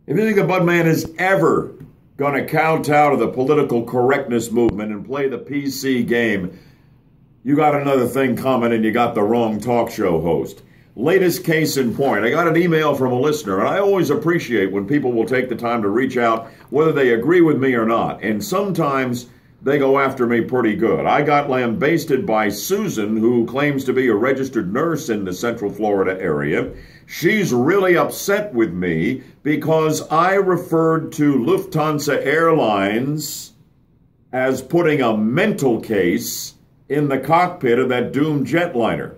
If you think the Budman is ever going to kowtow to the political correctness movement and play the PC game, you got another thing coming and you got the wrong talk show host. Latest case in point, I got an email from a listener, and I always appreciate when people will take the time to reach out, whether they agree with me or not. And sometimes they go after me pretty good. I got lambasted by Susan, who claims to be a registered nurse in the Central Florida area. She's really upset with me because I referred to Lufthansa Airlines as putting a mental case in the cockpit of that doomed jetliner.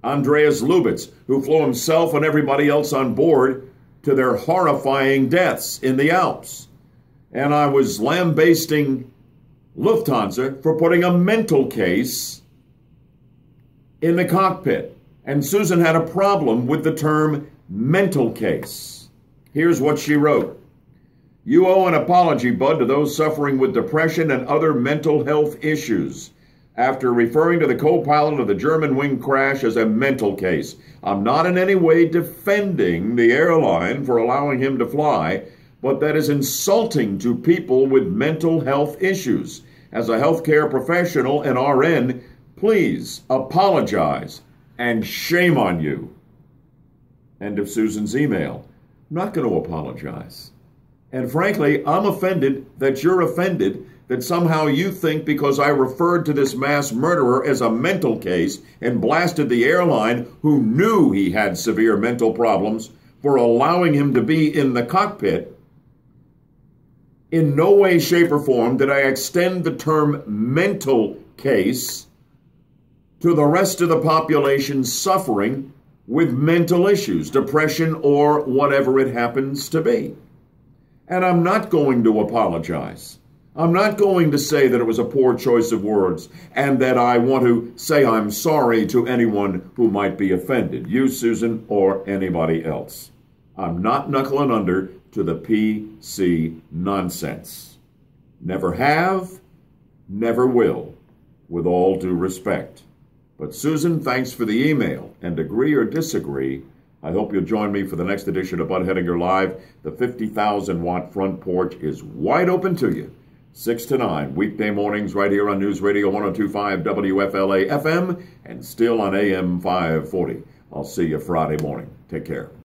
Andreas Lubitz, who flew himself and everybody else on board to their horrifying deaths in the Alps. And I was lambasting Lufthansa for putting a mental case in the cockpit. And Susan had a problem with the term mental case. Here's what she wrote. You owe an apology, Bud, to those suffering with depression and other mental health issues after referring to the co-pilot of the Germanwing crash as a mental case. I'm not in any way defending the airline for allowing him to fly, but that is insulting to people with mental health issues. As a healthcare professional and RN, please apologize and shame on you. End of Susan's email. I'm not going to apologize. And frankly, I'm offended that you're offended that somehow you think because I referred to this mass murderer as a mental case and blasted the airline who knew he had severe mental problems for allowing him to be in the cockpit, in no way, shape, or form did I extend the term mental case to the rest of the population suffering with mental issues, depression, or whatever it happens to be. And I'm not going to apologize. I'm not going to say that it was a poor choice of words and that I want to say I'm sorry to anyone who might be offended, you, Susan, or anybody else. I'm not knuckling under to the PC nonsense. Never have, never will, with all due respect. But Susan, thanks for the email, and agree or disagree, I hope you'll join me for the next edition of Bud Hedinger Live. The 50,000-watt front porch is wide open to you. 6 to 9, weekday mornings right here on News Radio 102.5 WFLA FM and still on AM 540. I'll see you Friday morning. Take care.